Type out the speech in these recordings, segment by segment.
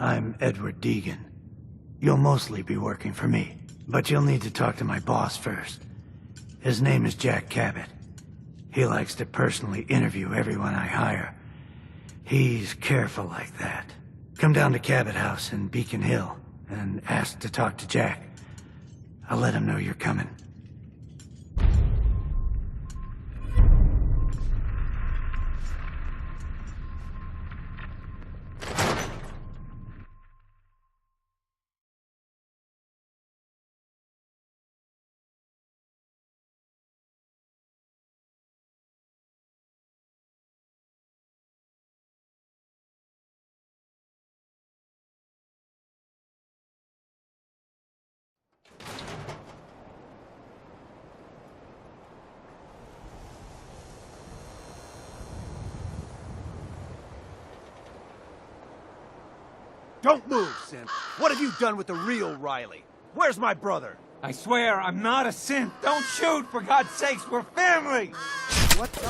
I'm Edward Deegan. You'll mostly be working for me, but you'll need to talk to my boss first. His name is Jack Cabot. He likes to personally interview everyone I hire. He's careful like that. Come down to Cabot House in Beacon Hill and ask to talk to Jack. I'll let him know you're coming. Don't move, Simp. What have you done with the real Riley? Where's my brother? I swear, I'm not a simp. Don't shoot, for God's sakes, we're family! What the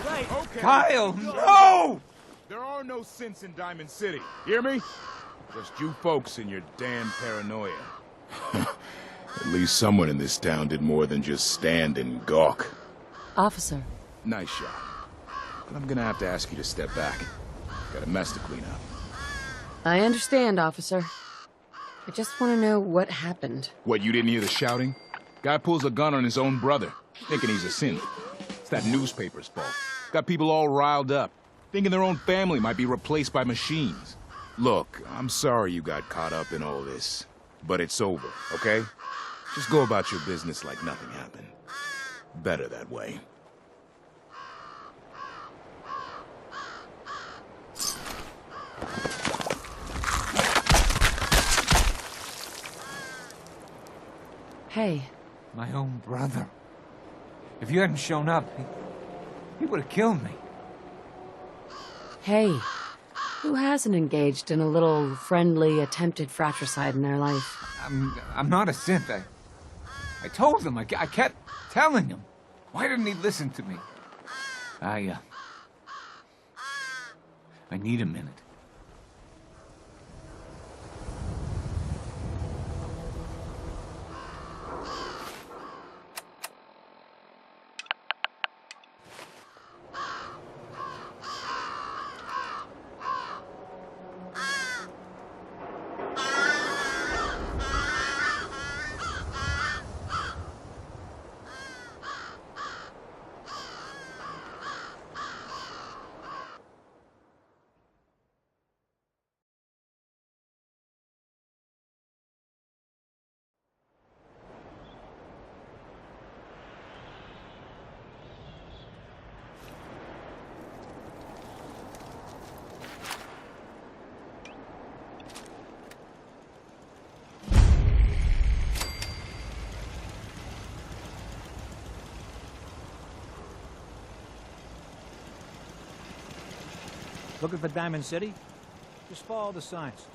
Right. Okay. Kyle, no! There are no synths in Diamond City. Hear me? Just you folks and your damn paranoia. At least someone in this town did more than just stand and gawk. Officer. Nice shot. But I'm gonna have to ask you to step back. Got a mess to clean up. I understand, officer. I just want to know what happened. What, you didn't hear the shouting? Guy pulls a gun on his own brother, thinking he's a synth. It's that newspaper's fault. Got people all riled up, thinking their own family might be replaced by machines. Look, I'm sorry you got caught up in all this, but it's over, okay? Just go about your business like nothing happened. Better that way. Hey. My own brother. If you hadn't shown up, he would have killed me. Hey. Who hasn't engaged in a little friendly attempted fratricide in their life? I'm not a synth. I told him. I kept telling him. Why didn't he listen to me? I need a minute. Looking for Diamond City? Just follow the signs.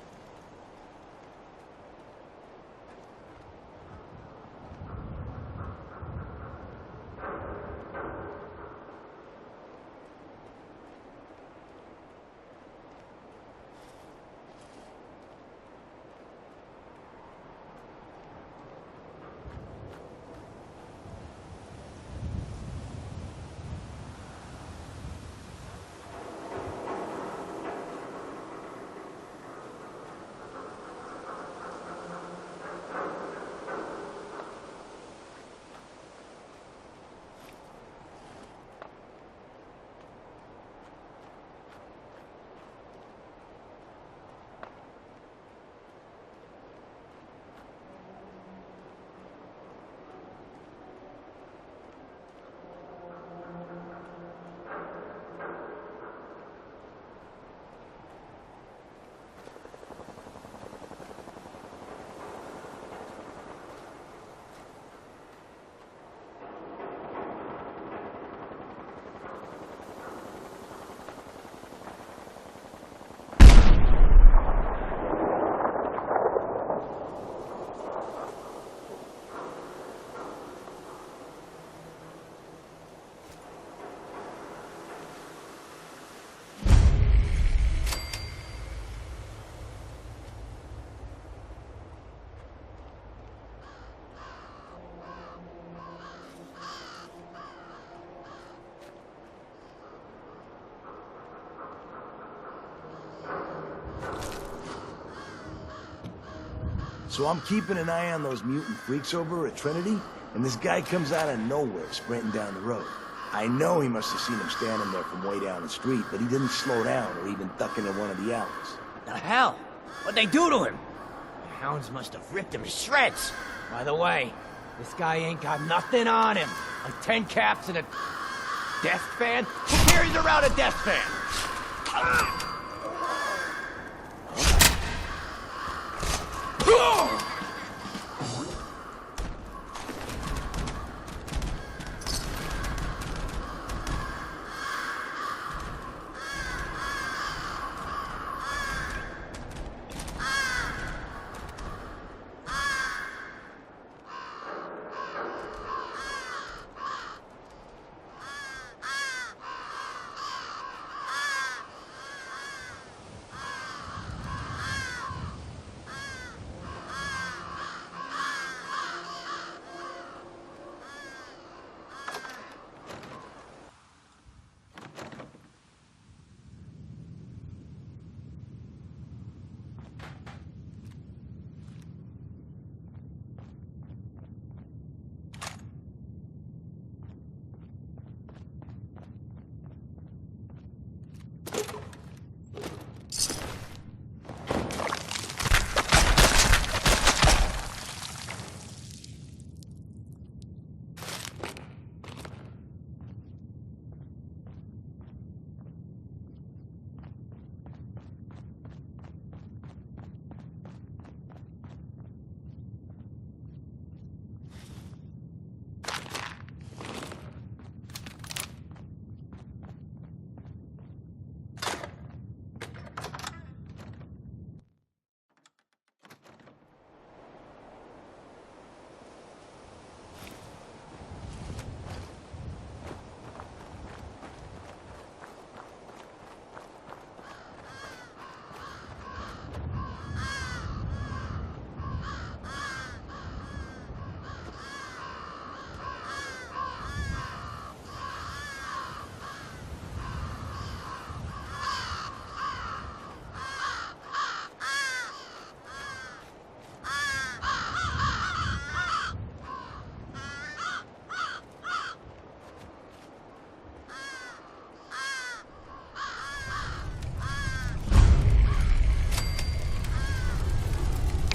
So I'm keeping an eye on those mutant freaks over at Trinity, and this guy comes out of nowhere sprinting down the road. I know he must have seen him standing there from way down the street, but he didn't slow down or even duck into one of the alleys. The hell? What'd they do to him? The hounds must have ripped him to shreds. By the way, this guy ain't got nothing on him. Like 10 caps and a death fan? Who carries around a death fan?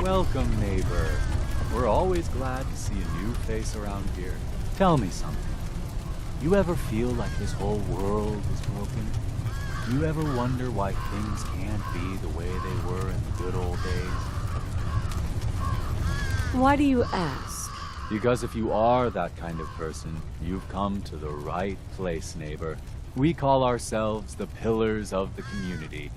Welcome, neighbor. We're always glad to see a new face around here. Tell me something. You ever feel like this whole world is broken? You ever wonder why things can't be the way they were in the good old days? Why do you ask? Because if you are that kind of person, you've come to the right place, neighbor. We call ourselves the Pillars of the Community.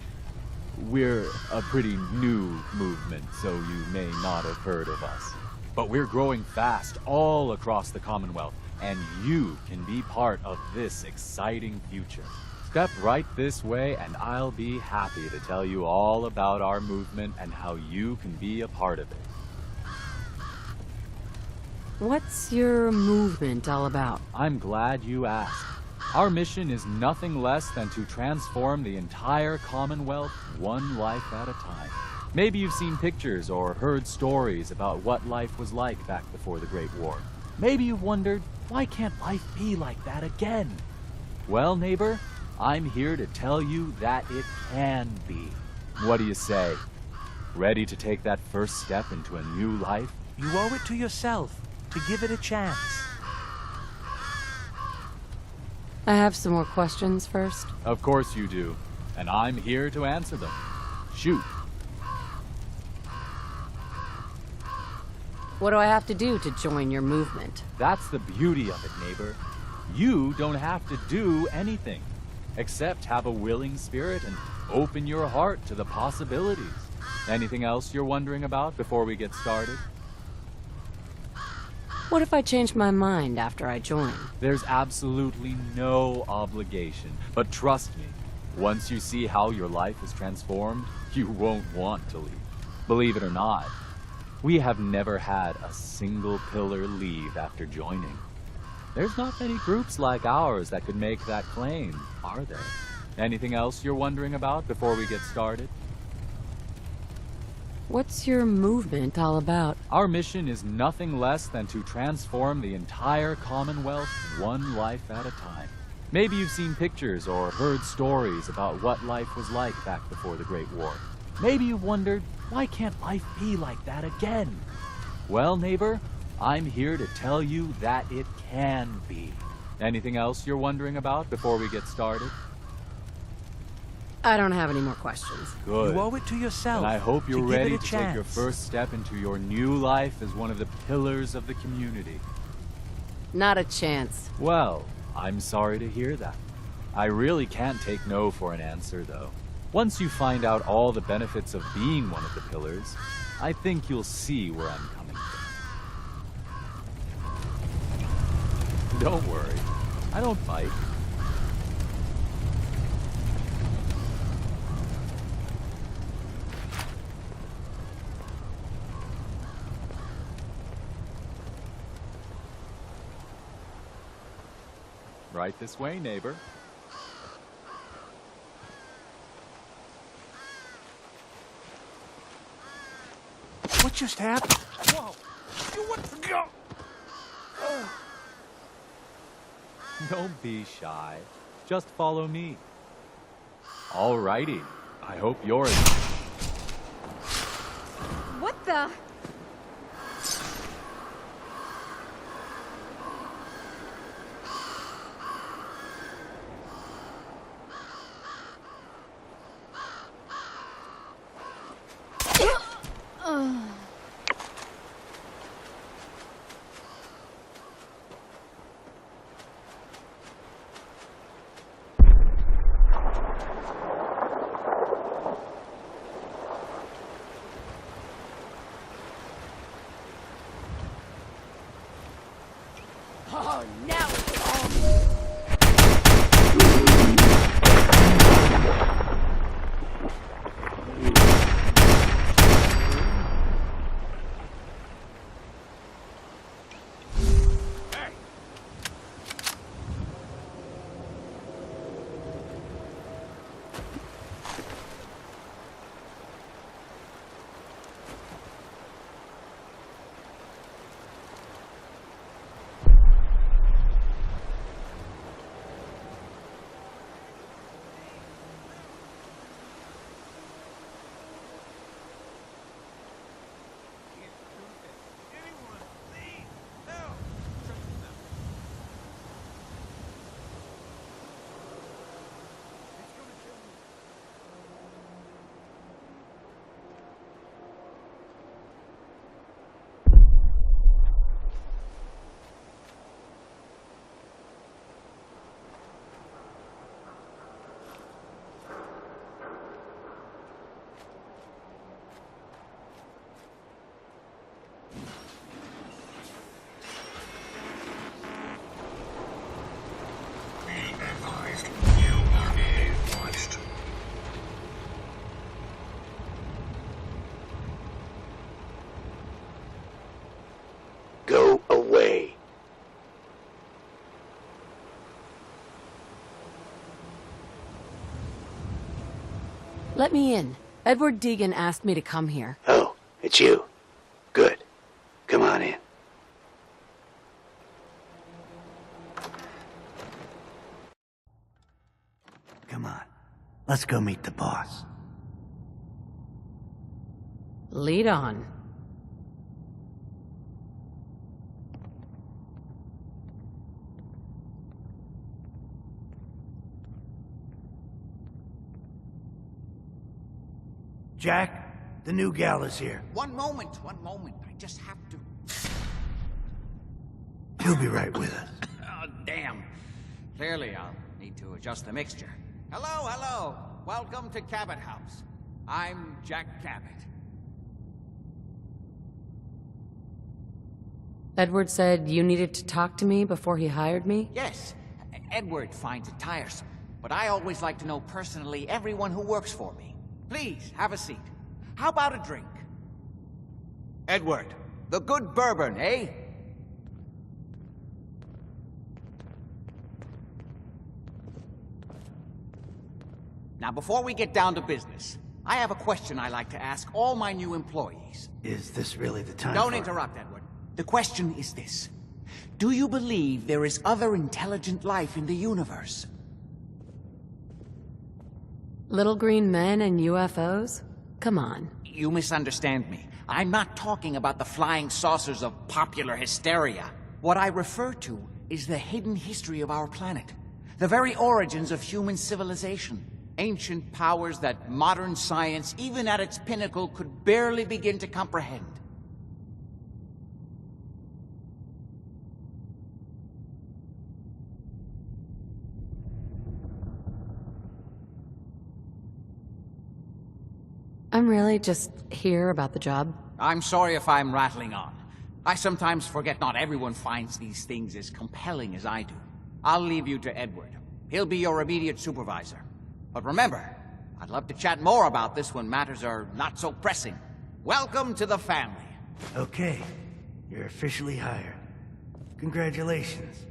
We're a pretty new movement, so you may not have heard of us. But we're growing fast all across the Commonwealth, and you can be part of this exciting future. Step right this way, and I'll be happy to tell you all about our movement and how you can be a part of it. What's your movement all about? I'm glad you asked. Our mission is nothing less than to transform the entire Commonwealth one life at a time. Maybe you've seen pictures or heard stories about what life was like back before the Great War. Maybe you've wondered, why can't life be like that again? Well, neighbor, I'm here to tell you that it can be. What do you say? Ready to take that first step into a new life? You owe it to yourself to give it a chance. I have some more questions first. Of course you do, and I'm here to answer them. Shoot. What do I have to do to join your movement? That's the beauty of it, neighbor. You don't have to do anything, except have a willing spirit and open your heart to the possibilities. Anything else you're wondering about before we get started? What if I change my mind after I join? There's absolutely no obligation, but trust me, once you see how your life is transformed, you won't want to leave. Believe it or not, we have never had a single pillar leave after joining. There's not many groups like ours that could make that claim, are there? Anything else you're wondering about before we get started? What's your movement all about? Our mission is nothing less than to transform the entire Commonwealth one life at a time. Maybe you've seen pictures or heard stories about what life was like back before the Great War. Maybe you've wondered, why can't life be like that again? Well, neighbor, I'm here to tell you that it can be. Anything else you're wondering about before we get started? I don't have any more questions. Good. You owe it to yourself. And I hope you're to give it ready a to take your chance. first step into your new life as one of the pillars of the community. Not a chance. Well, I'm sorry to hear that. I really can't take no for an answer, though. Once you find out all the benefits of being one of the pillars, I think you'll see where I'm coming from. Don't worry. I don't bite. Right this way, neighbor. What just happened? Whoa! You want to go? Don't be shy. Just follow me. Alrighty. I hope you're... What the? Oh, now it's all... Go away. Let me in. Edward Deegan asked me to come here. Oh, it's you. Good. Come on in. Come on. Let's go meet the boss. Lead on. Jack, the new gal is here. One moment. I just have to... He'll be right with us. Oh, damn. Clearly, I'll need to adjust the mixture. Hello. Welcome to Cabot House. I'm Jack Cabot. Edward said you needed to talk to me before he hired me? Yes, Edward finds it tiresome, but I always like to know personally everyone who works for me. Please, have a seat. How about a drink? Edward, the good bourbon, eh? Now, before we get down to business, I have a question I like to ask all my new employees. Is this really the time Don't for... interrupt, Edward. The question is this. Do you believe there is other intelligent life in the universe? Little green men and UFOs? Come on. You misunderstand me. I'm not talking about the flying saucers of popular hysteria. What I refer to is the hidden history of our planet. The very origins of human civilization. Ancient powers that modern science, even at its pinnacle, could barely begin to comprehend. I'm really just here about the job. I'm sorry if I'm rattling on. I sometimes forget not everyone finds these things as compelling as I do. I'll leave you to Edward. He'll be your immediate supervisor. But remember, I'd love to chat more about this when matters are not so pressing. Welcome to the family. Okay, you're officially hired. Congratulations.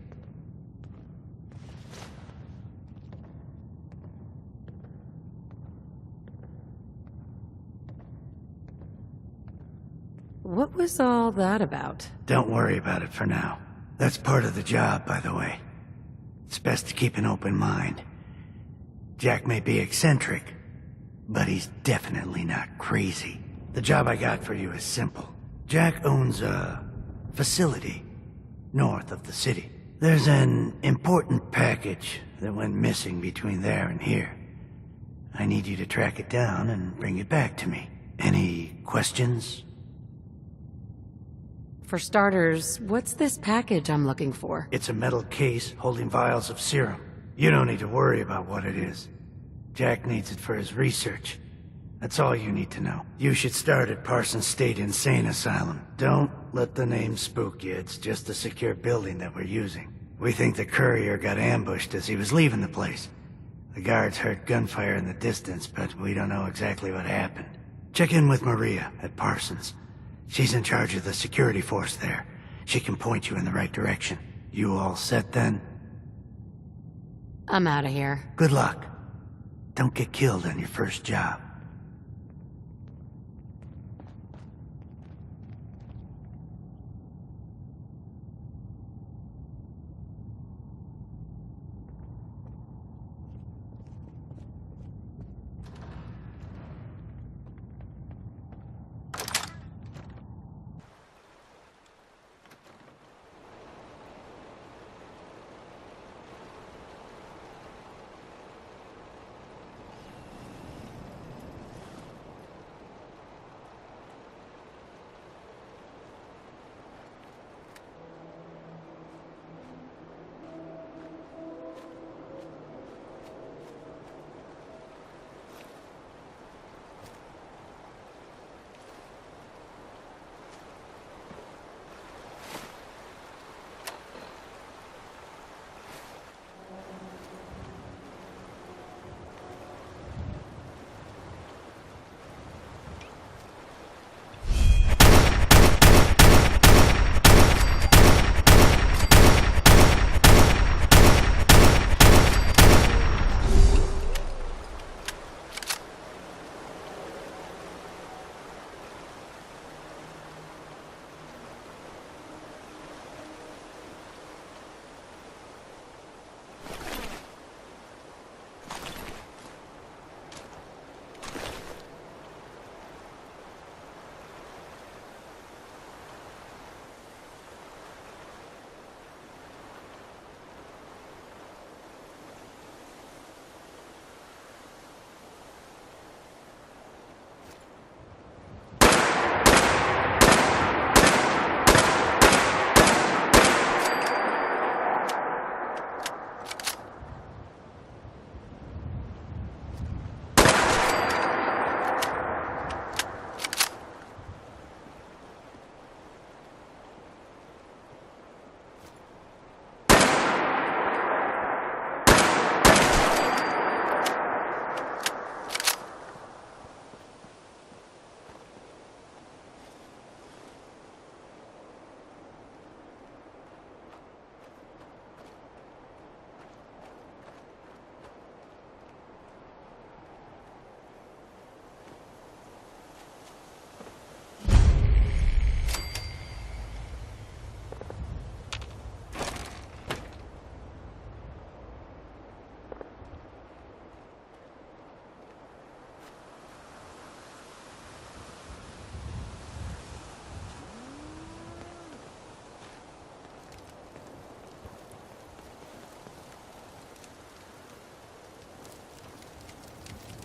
What was all that about? Don't worry about it for now. That's part of the job, by the way. It's best to keep an open mind. Jack may be eccentric, but he's definitely not crazy. The job I got for you is simple. Jack owns a facility north of the city. There's an important package that went missing between there and here. I need you to track it down and bring it back to me. Any questions? For starters, what's this package I'm looking for? It's a metal case holding vials of serum. You don't need to worry about what it is. Jack needs it for his research. That's all you need to know. You should start at Parsons State Insane Asylum. Don't let the name spook you. It's just a secure building that we're using. We think the courier got ambushed as he was leaving the place. The guards heard gunfire in the distance, but we don't know exactly what happened. Check in with Maria at Parsons. She's in charge of the security force there. She can point you in the right direction. You all set then? I'm out of here. Good luck. Don't get killed on your first job.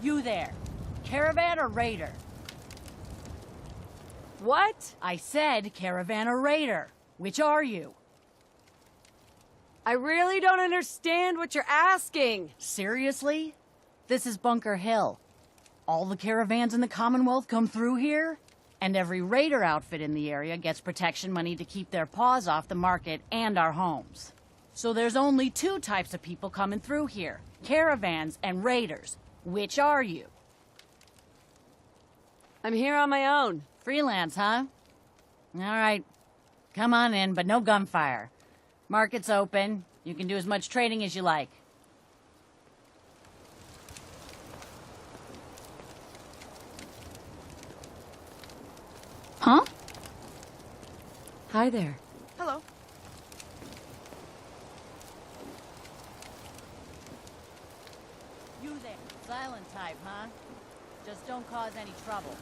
You there. Caravan or raider? What? I said caravan or raider. Which are you? I really don't understand what you're asking. Seriously? This is Bunker Hill. All the caravans in the Commonwealth come through here, and every raider outfit in the area gets protection money to keep their paws off the market and our homes. So there's only two types of people coming through here, caravans and raiders. Which are you? I'm here on my own. Freelance, huh? All right. Come on in, but no gunfire. Market's open. You can do as much trading as you like. Huh? Hi there. Hello. You there. Silent type, huh? Just don't cause any trouble.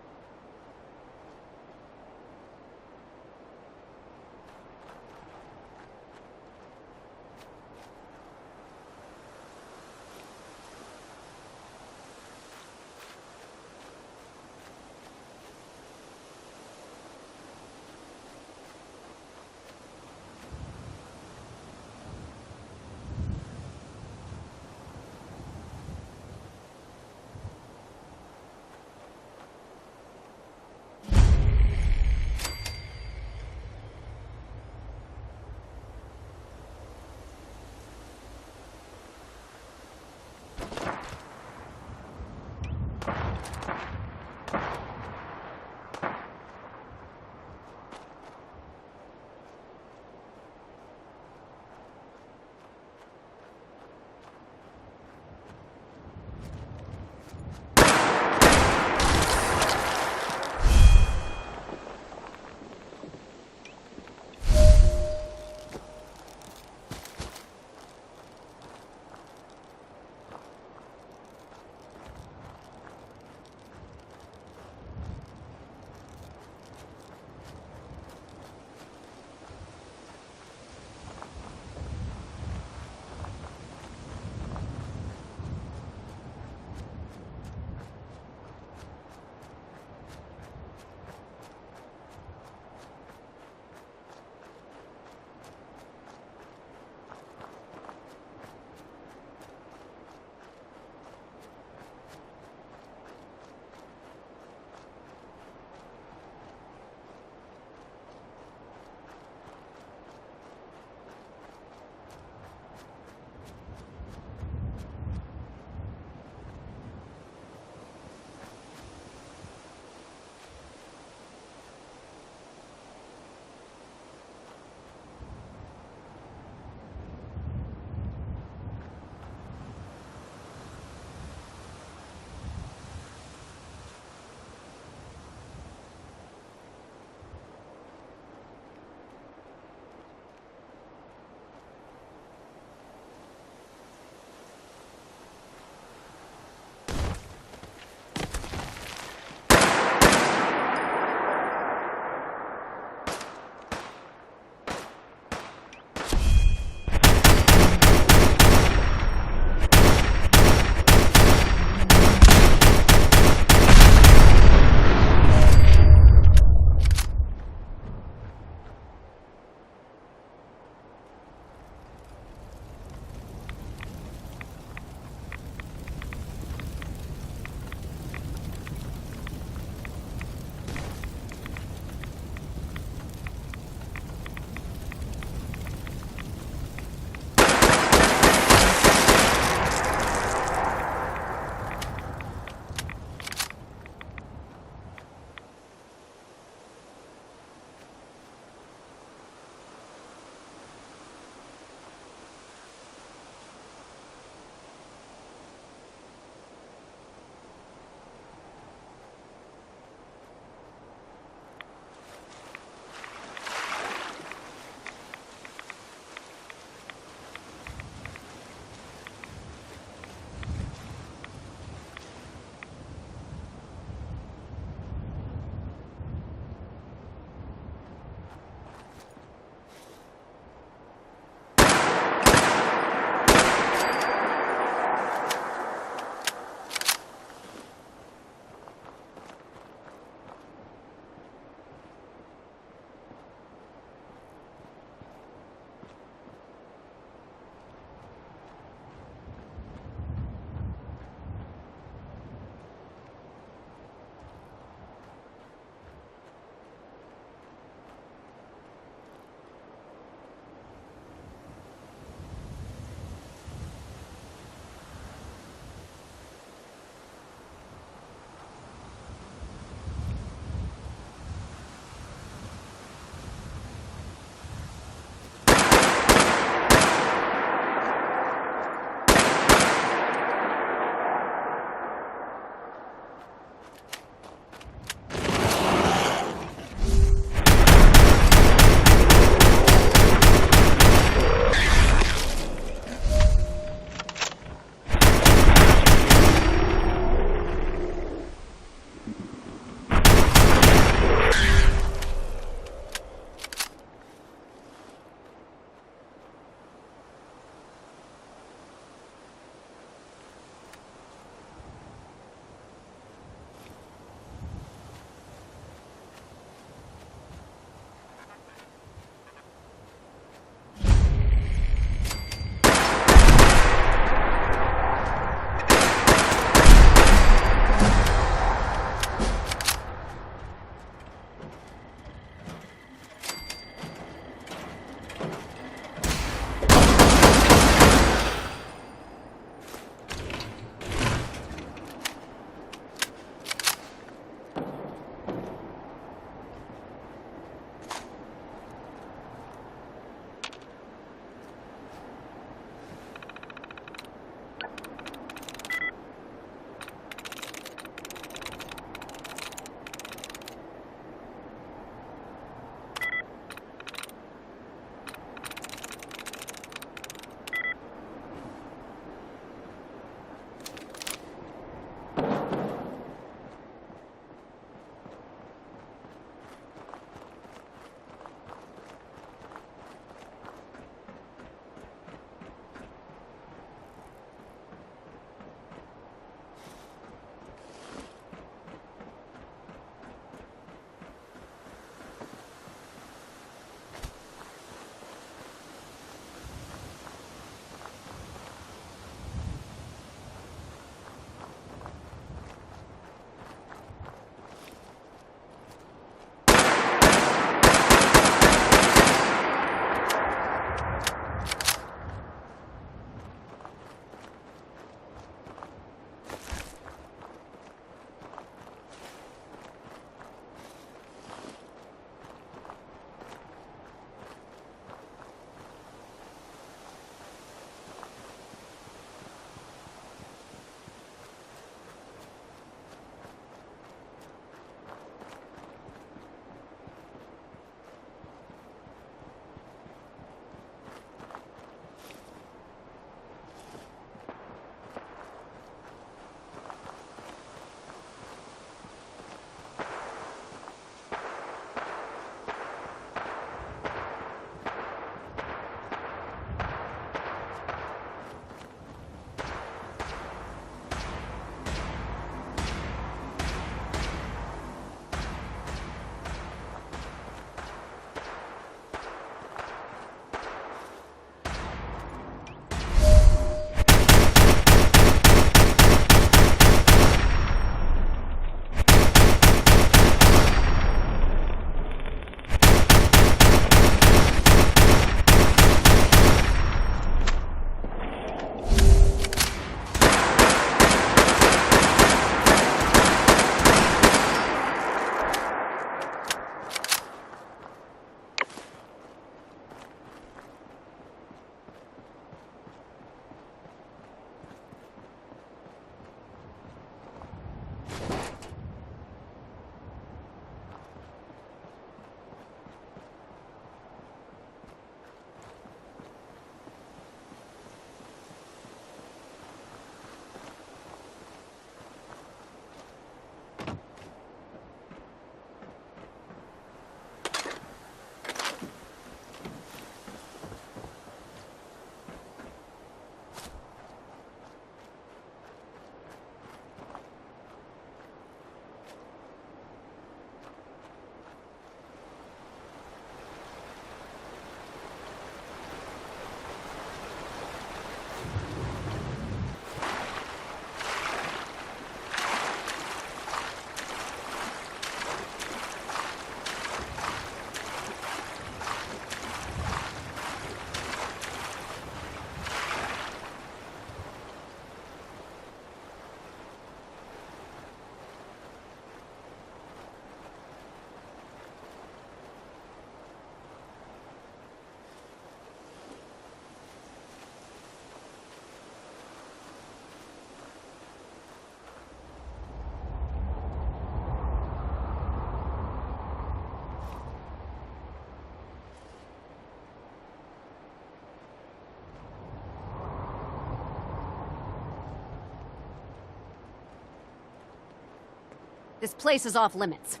This place is off limits.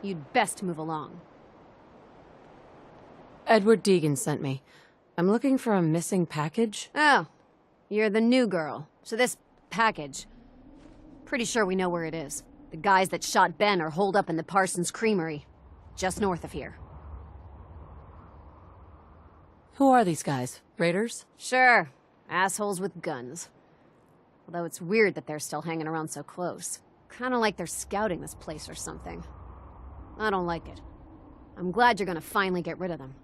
You'd best move along. Edward Deegan sent me. I'm looking for a missing package. Oh, you're the new girl. So this package... Pretty sure we know where it is. The guys that shot Ben are holed up in the Parsons Creamery, just north of here. Who are these guys? Raiders? Sure. Assholes with guns. Although it's weird that they're still hanging around so close. Kinda like they're scouting this place or something. I don't like it. I'm glad you're gonna finally get rid of them.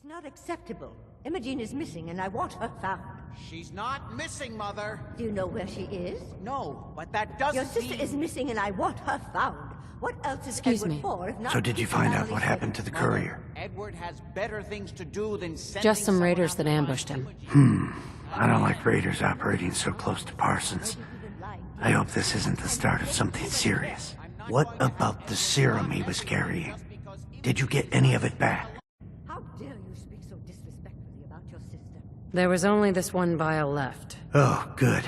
is not acceptable. Imogene is missing, and I want her found. She's not missing, Mother. Do you know where she is? No, but that doesn't Your sister is missing, and I want her found. What else is Excuse Edward me. for if not So did you find out what happened to the courier? Edward has better things to do than sending Just some someone raiders out that to ambushed find him. I don't like raiders operating so close to Parsons. I hope this isn't the start of something serious. What about the serum he was carrying? Did you get any of it back? How dare you speak so disrespectfully about your sister? There was only this one vial left. Oh, good.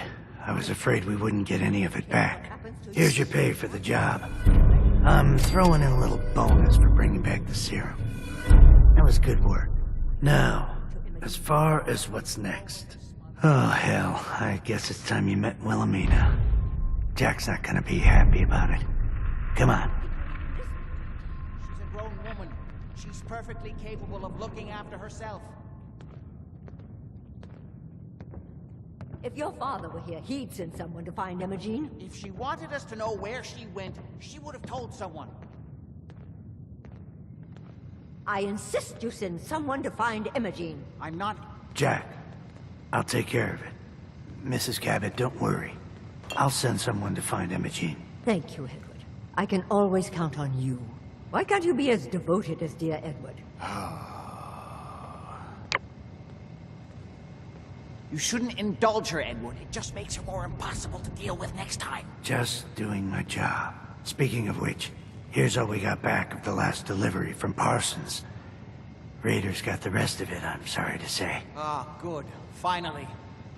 I was afraid we wouldn't get any of it back. Here's your pay for the job. I'm throwing in a little bonus for bringing back the serum. That was good work. Now, as far as what's next. Oh, hell. I guess it's time you met Wilhelmina. Jack's not gonna be happy about it. Come on. She's a grown woman. She's perfectly capable of looking after herself. If your father were here, he'd send someone to find Imogene. If she wanted us to know where she went, she would have told someone. I insist you send someone to find Imogene. I'm not... Jack, I'll take care of it. Mrs. Cabot, don't worry. I'll send someone to find Imogene. Thank you, Edward. I can always count on you. Why can't you be as devoted as dear Edward? You shouldn't indulge her, Edward. It just makes her more impossible to deal with next time. Just doing my job. Speaking of which, here's all we got back of the last delivery from Parsons. Raiders got the rest of it, I'm sorry to say. Ah, good. Finally.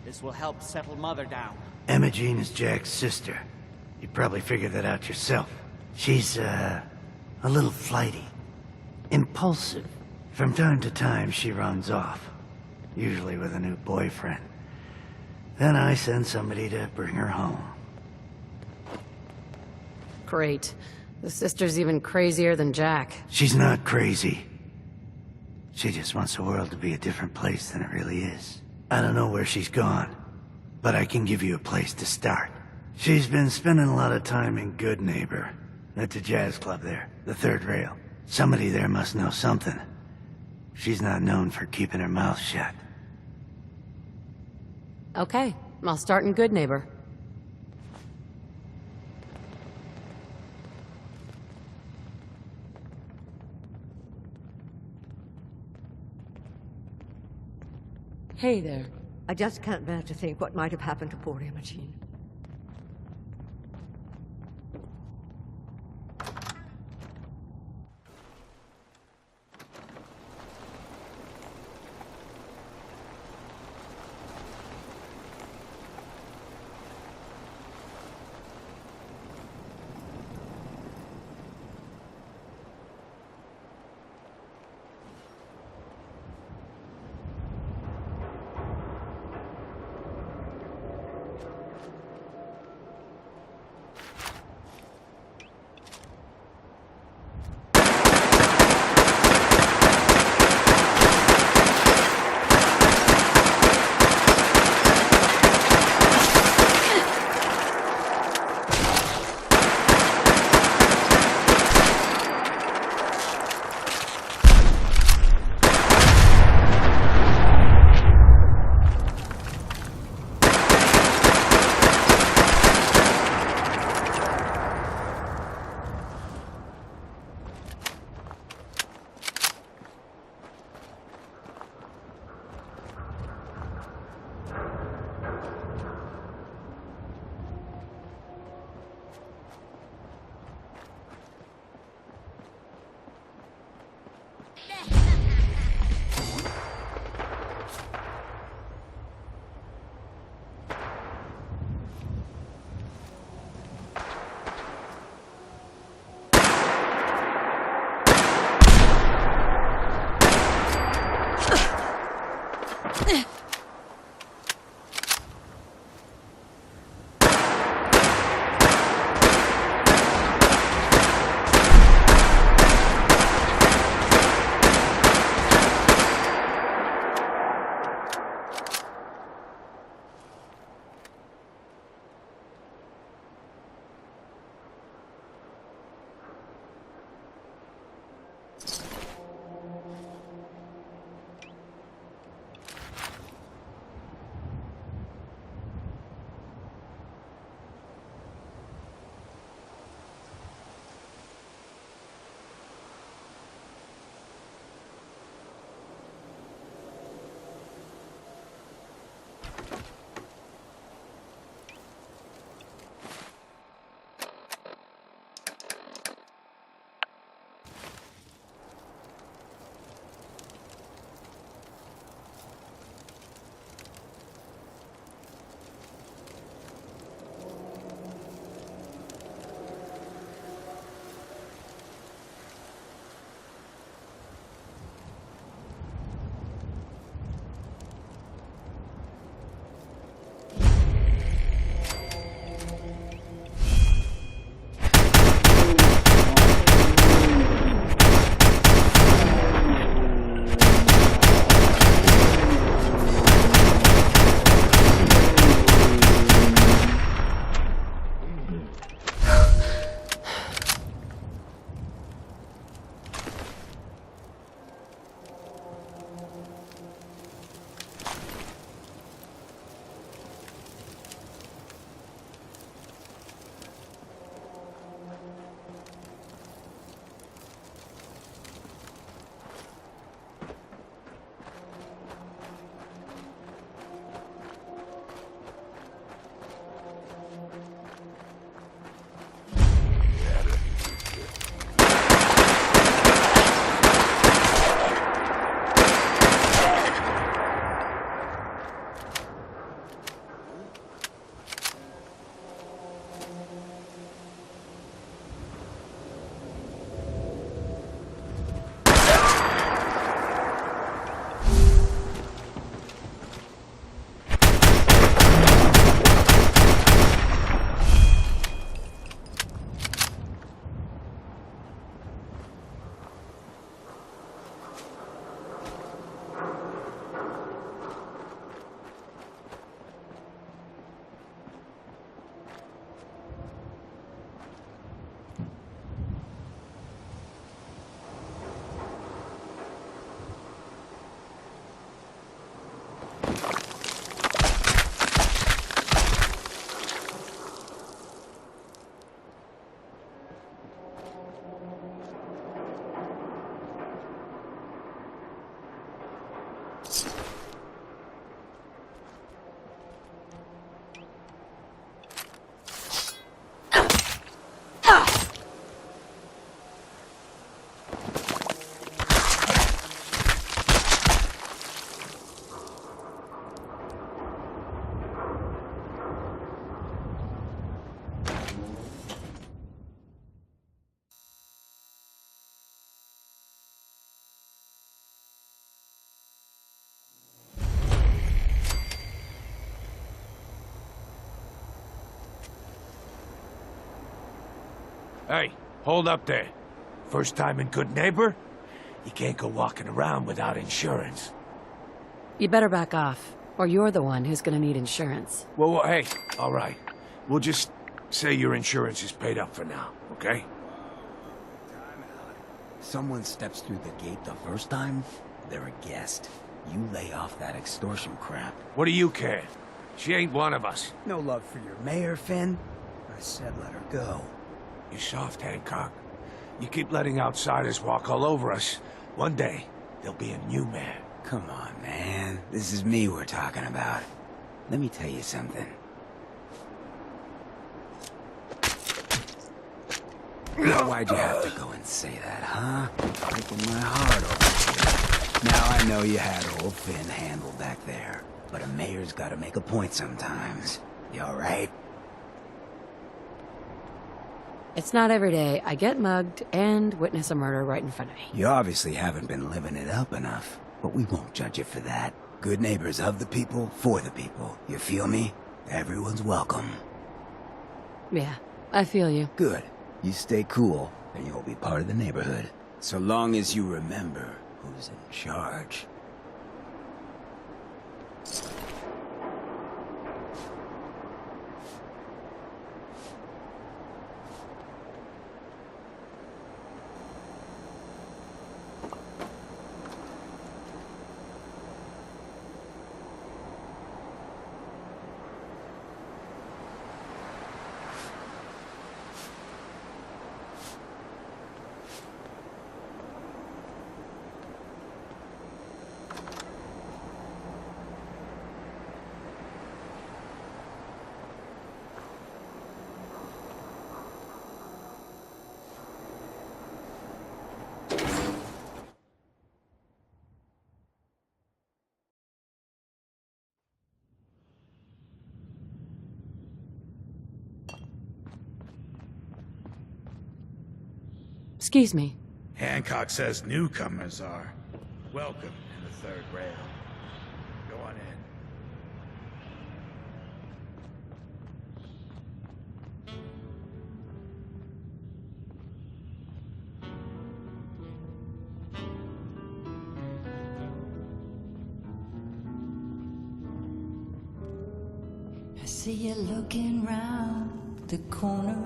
This will help settle Mother down. Imogene is Jack's sister. You probably figured that out yourself. She's, a little flighty. Impulsive. From time to time, she runs off. Usually with a new boyfriend. Then I send somebody to bring her home. Great. The sister's even crazier than Jack. She's not crazy. She just wants the world to be a different place than it really is. I don't know where she's gone, but I can give you a place to start. She's been spending a lot of time in Good Neighbor, at the jazz club there, the third rail. Somebody there must know something. She's not known for keeping her mouth shut. Okay, I'll start in Good Neighbor. Hey there. I just can't bear to think what might have happened to poor Imogene. Hey, hold up there. First time in Good Neighbor? You can't go walking around without insurance. You better back off, or you're the one who's gonna need insurance. Well, hey, all right. We'll just say your insurance is paid up for now, okay? Someone steps through the gate the first time, they're a guest. You lay off that extortion crap. What do you care? She ain't one of us. No love for your mayor, Finn? I said let her go. You soft, Hancock. You keep letting outsiders walk all over us. One day, there'll be a new mayor. Come on, man. This is me we're talking about. Let me tell you something. Why'd you have to go and say that, huh? Breaking my heart over here. Now I know you had old Finn handled back there, but a mayor's gotta make a point sometimes. You alright? It's not every day I get mugged and witness a murder right in front of me. You obviously haven't been living it up enough, but we won't judge you for that. Good neighbors of the people, for the people. You feel me? Everyone's welcome. Yeah, I feel you. Good. You stay cool, and you'll be part of the neighborhood. So long as you remember who's in charge. Excuse me. Hancock says newcomers are welcome in the third rail. Go on in. I see you looking round the corner.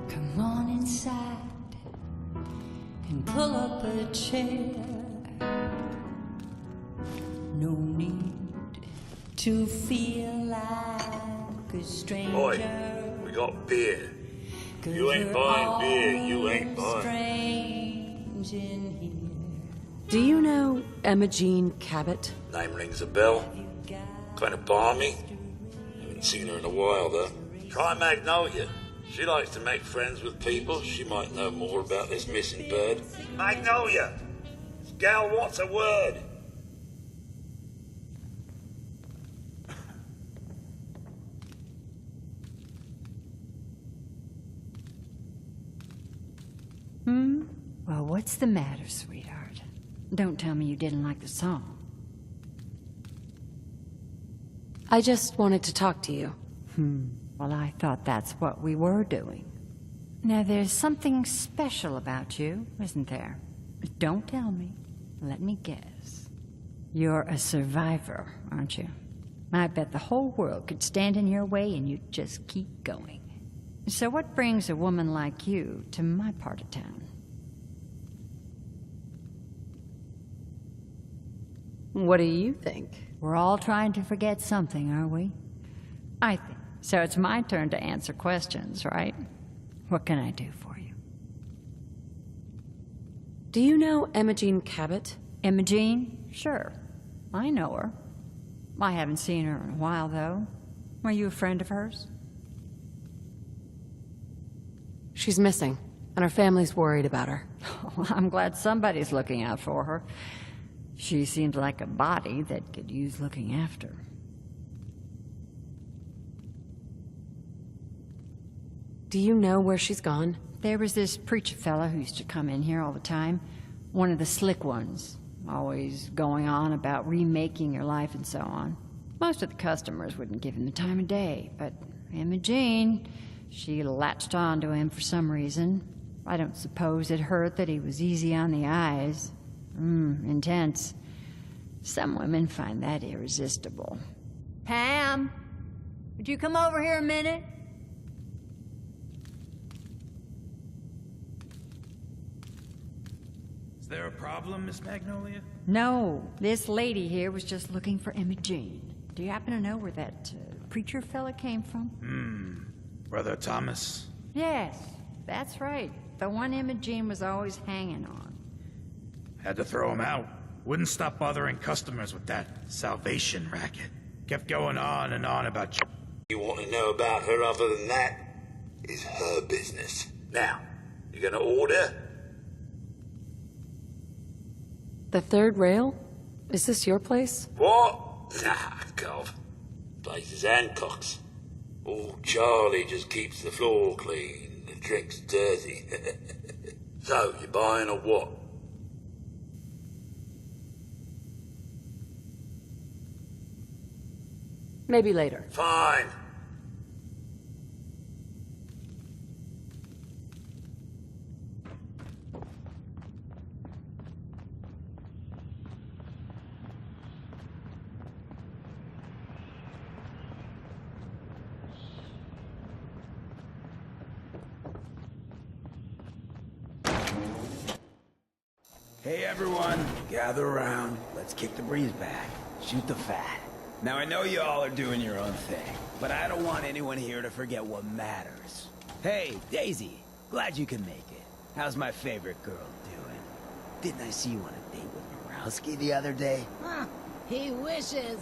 Come on inside and pull up a chair. No need to feel like a stranger. Boy, we got beer. You ain't buying beer, you ain't buying. Strange in here. Do you know Emma Jean Cabot? Name rings a bell. Kind of balmy. Haven't seen her in a while, though. Try Magnolia. She likes to make friends with people. She might know more about this missing bird. Magnolia! Gal, what's a word? Well, what's the matter, sweetheart? Don't tell me you didn't like the song. I just wanted to talk to you. Well, I thought that's what we were doing. Now, there's something special about you, isn't there? Don't tell me. Let me guess. You're a survivor, aren't you? I bet the whole world could stand in your way and you'd just keep going. So what brings a woman like you to my part of town? What do you think? We're all trying to forget something, are we? I think. So it's my turn to answer questions, right? What can I do for you? Do you know Emma Jean Cabot? Emma Jean? Sure. I know her. I haven't seen her in a while, though. Were you a friend of hers? She's missing, and her family's worried about her. Well, I'm glad somebody's looking out for her. She seemed like a body that could use looking after. Do you know where she's gone? There was this preacher fella who used to come in here all the time. One of the slick ones. Always going on about remaking your life and so on. Most of the customers wouldn't give him the time of day, but Emma Jean, She latched on to him for some reason. I don't suppose it hurt that he was easy on the eyes. Intense. Some women find that irresistible. Pam, would you come over here a minute? Is there a problem, Miss Magnolia? No, this lady here was just looking for Imogene. Do you happen to know where that preacher fella came from? Brother Thomas? Yes, that's right. The one Imogene was always hanging on. Had to throw him out. Wouldn't stop bothering customers with that salvation racket. Kept going on and on about You want to know about her other than that? Is her business. Now, you gonna order? The third rail? Is this your place? What? Nah, Cov. Place is Hancock's. Old Charlie just keeps the floor clean and the drinks dirty. So, you buying or what? Maybe later. Fine. Hey everyone, gather around. Let's kick the breeze back. Shoot the fat. Now I know you all are doing your own thing, but I don't want anyone here to forget what matters. Hey, Daisy, glad you can make it. How's my favorite girl doing? Didn't I see you on a date with Borowski the other day? He wishes.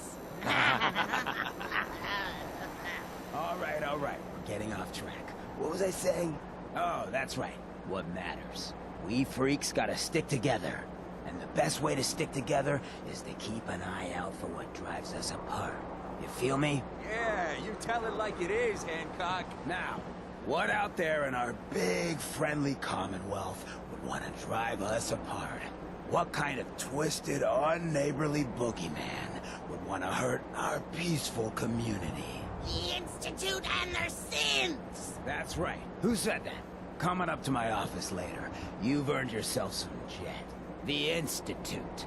All right, we're getting off track. What was I saying? Oh, that's right, what matters. We freaks gotta stick together. And the best way to stick together is to keep an eye out for what drives us apart. You feel me? Yeah, you tell it like it is, Hancock. Now, what out there in our big, friendly Commonwealth would want to drive us apart? What kind of twisted, unneighborly boogeyman would want to hurt our peaceful community? The Institute and their sins! That's right. Who said that? Coming up to my office later. You've earned yourself some jet. The Institute.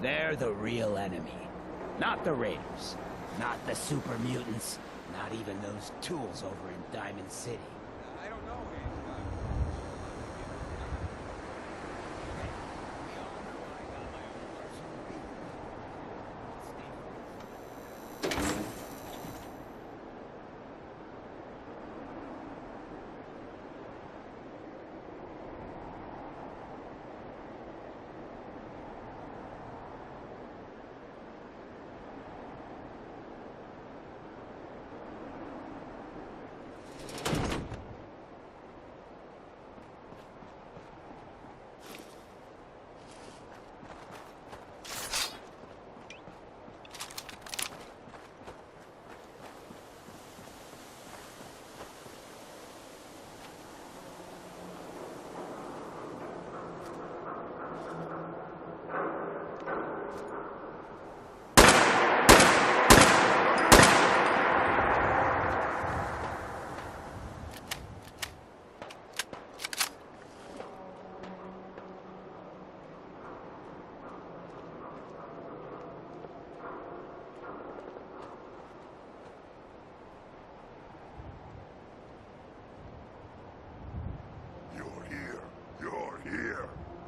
They're the real enemy. Not the Raiders. Not the super mutants. Not even those tools over in Diamond City. I don't know,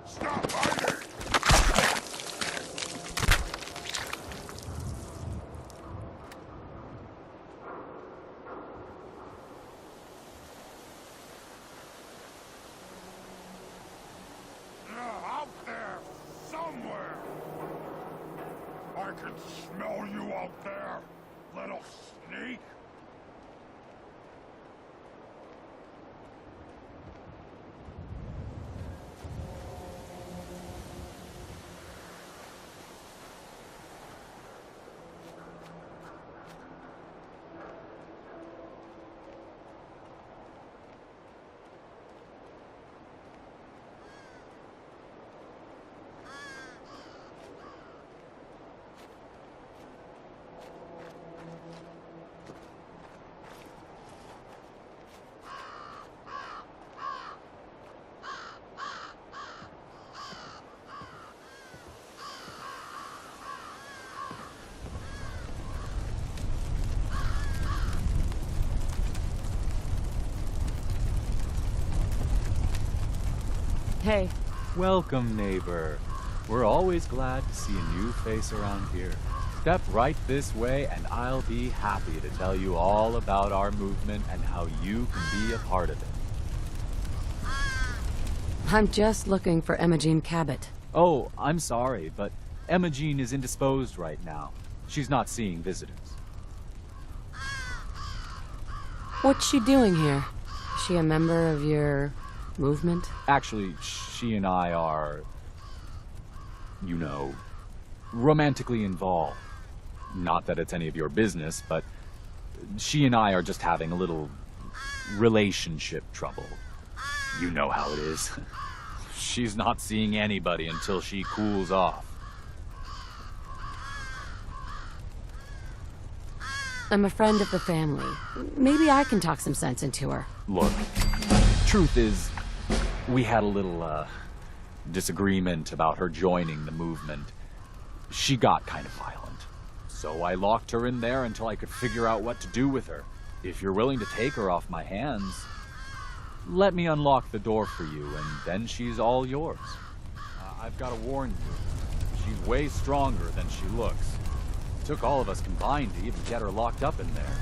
Stop hiding! Out there, somewhere! I can smell you out there, little sneak! Hey. Welcome, neighbor. We're always glad to see a new face around here. Step right this way, and I'll be happy to tell you all about our movement and how you can be a part of it. I'm just looking for Imogen Cabot. Oh, I'm sorry, but Imogen is indisposed right now. She's not seeing visitors. What's she doing here? Is she a member of your movement? Actually, she and I are, you know, romantically involved. Not that it's any of your business, but she and I are just having a little relationship trouble. You know how it is. She's not seeing anybody until she cools off. I'm a friend of the family. Maybe I can talk some sense into her. Look, truth is, we had a little, disagreement about her joining the movement. She got kind of violent. So I locked her in there until I could figure out what to do with her. If you're willing to take her off my hands, let me unlock the door for you, and then she's all yours. I've got to warn you, she's way stronger than she looks. It took all of us combined to even get her locked up in there.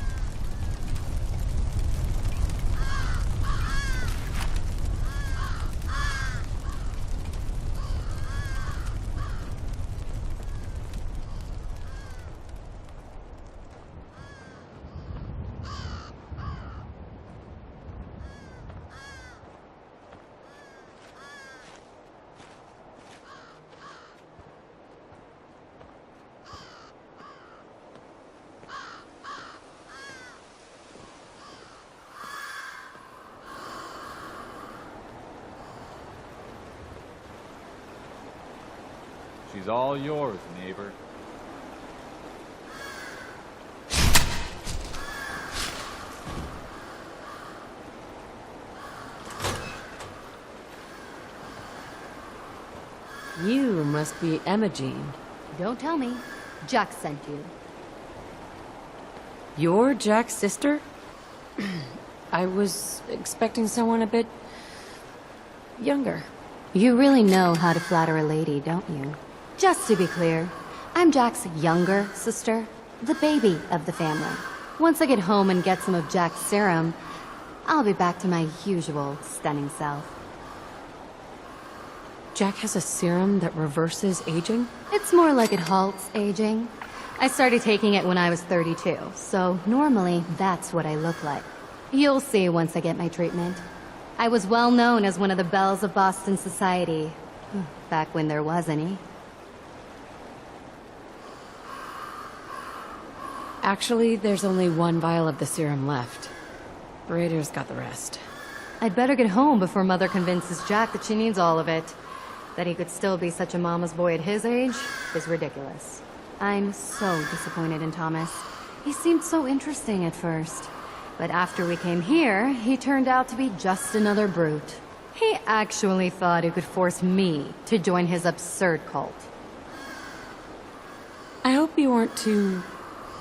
She's all yours, neighbor. You must be Imogen. Don't tell me. Jack sent you. You're Jack's sister? I was expecting someone a bit younger. You really know how to flatter a lady, don't you? Just to be clear, I'm Jack's younger sister, the baby of the family. Once I get home and get some of Jack's serum, I'll be back to my usual stunning self. Jack has a serum that reverses aging? It's more like it halts aging. I started taking it when I was 32, so normally that's what I look like. You'll see once I get my treatment. I was well known as one of the belles of Boston society, back when there was any. Actually, there's only one vial of the serum left. Raiders got the rest. I'd better get home before Mother convinces Jack that she needs all of it. That he could still be such a mama's boy at his age is ridiculous. I'm so disappointed in Thomas. He seemed so interesting at first. But after we came here, he turned out to be just another brute. He actually thought he could force me to join his absurd cult. I hope you weren't too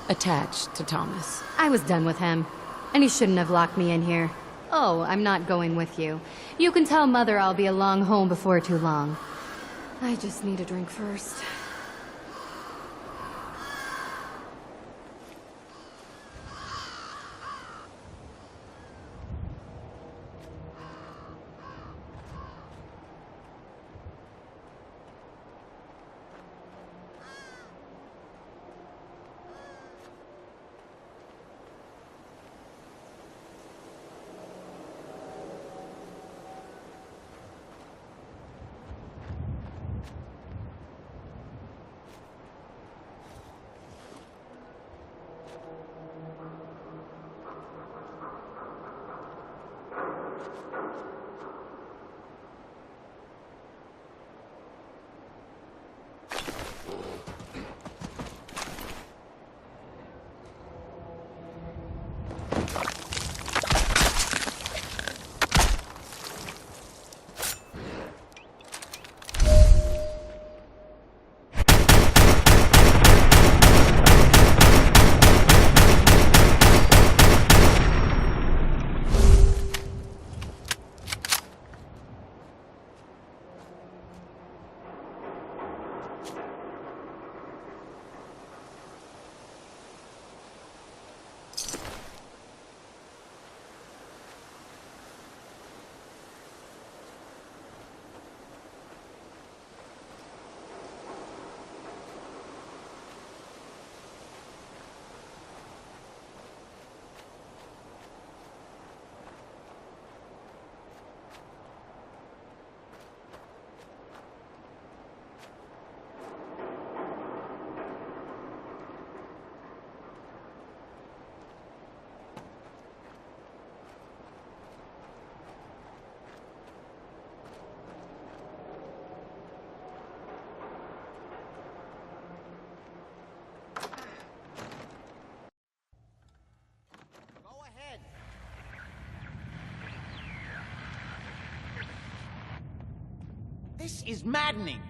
attached to Thomas. I was done with him, and he shouldn't have locked me in here. Oh, I'm not going with you. You can tell Mother I'll be along home before too long. I just need a drink first. This is maddening.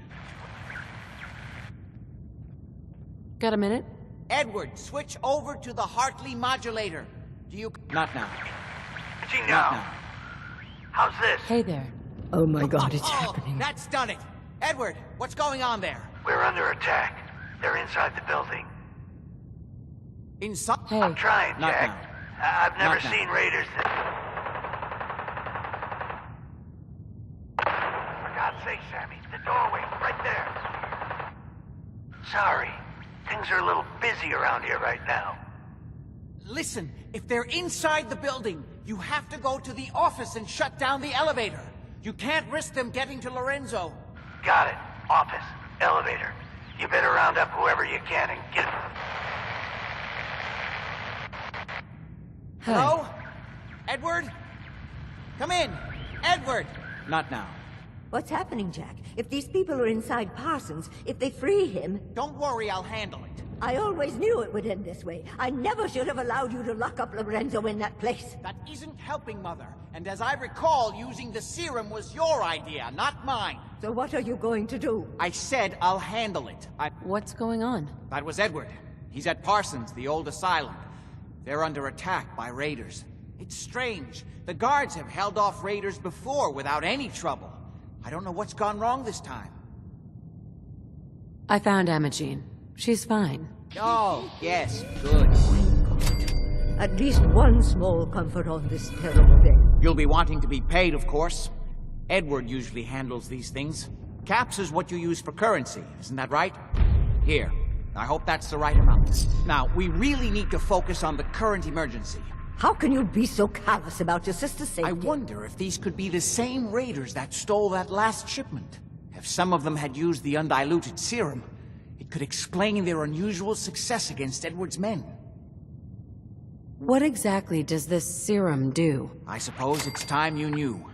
Got a minute? Edward, switch over to the Hartley modulator. Do you... Not now. Gee, Not now. now. How's this? Hey there. Oh my god, it's happening. That's done it. Edward, what's going on there? We're under attack. They're inside the building. Inside? Hey. I'm trying, Not Jack. I've never Not now. seen raiders that... For God's sake, Sammy, the doorway, right there. Sorry. Things are a little busy around here right now. Listen, if they're inside the building, you have to go to the office and shut down the elevator. You can't risk them getting to Lorenzo. Got it. Office. Elevator. You better round up whoever you can and get... Hello? Edward? Come in. Edward! Not now. What's happening, Jack? If these people are inside Parsons, if they free him... Don't worry, I'll handle it. I always knew it would end this way. I never should have allowed you to lock up Lorenzo in that place. That isn't helping, Mother. And as I recall, using the serum was your idea, not mine. So what are you going to do? I said I'll handle it. What's going on? That was Edward. He's at Parsons, the old asylum. They're under attack by raiders. It's strange. The guards have held off raiders before without any trouble. I don't know what's gone wrong this time. I found Imogene. She's fine. Oh, yes, good. At least one small comfort on this terrible day. You'll be wanting to be paid, of course. Edward usually handles these things. Caps is what you use for currency, isn't that right? Here. I hope that's the right amount. Now, we really need to focus on the current emergency. How can you be so callous about your sister's safety? I wonder if these could be the same raiders that stole that last shipment. If some of them had used the undiluted serum, it could explain their unusual success against Edward's men. What exactly does this serum do? I suppose it's time you knew.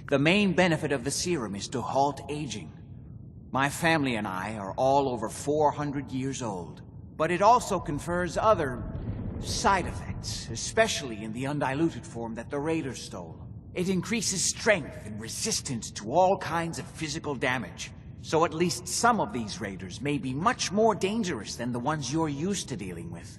The main benefit of the serum is to halt aging. My family and I are all over 400 years old. But it also confers other side effects, especially in the undiluted form that the raiders stole. It increases strength and resistance to all kinds of physical damage. So at least some of these raiders may be much more dangerous than the ones you're used to dealing with.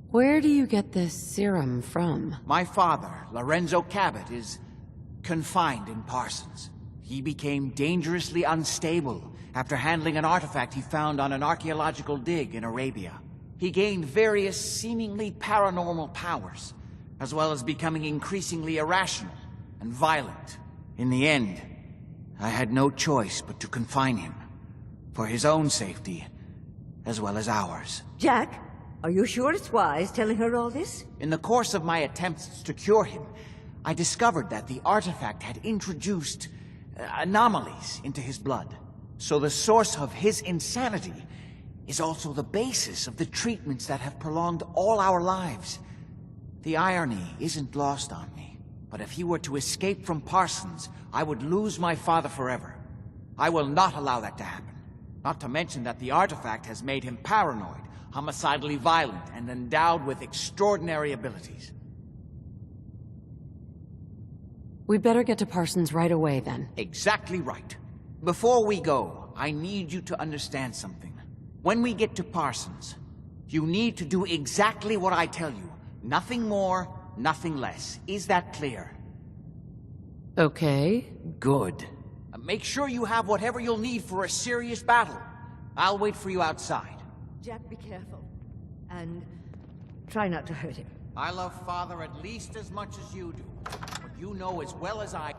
Where do you get this serum from? My father, Lorenzo Cabot, is confined in Parsons. He became dangerously unstable after handling an artifact he found on an archaeological dig in Arabia. He gained various seemingly paranormal powers, as well as becoming increasingly irrational and violent. In the end, I had no choice but to confine him, for his own safety, as well as ours. Jack, are you sure it's wise telling her all this? In the course of my attempts to cure him, I discovered that the artifact had introduced anomalies into his blood. So the source of his insanity is also the basis of the treatments that have prolonged all our lives. The irony isn't lost on me, but if he were to escape from Parsons, I would lose my father forever. I will not allow that to happen. Not to mention that the artifact has made him paranoid, homicidally violent, and endowed with extraordinary abilities. We'd better get to Parsons right away, then. Exactly right. Before we go, I need you to understand something. When we get to Parsons, you need to do exactly what I tell you. Nothing more, nothing less. Is that clear? Okay. Good. Make sure you have whatever you'll need for a serious battle. I'll wait for you outside. Jack, be careful. And try not to hurt him. I love Father at least as much as you do. But you know as well as I...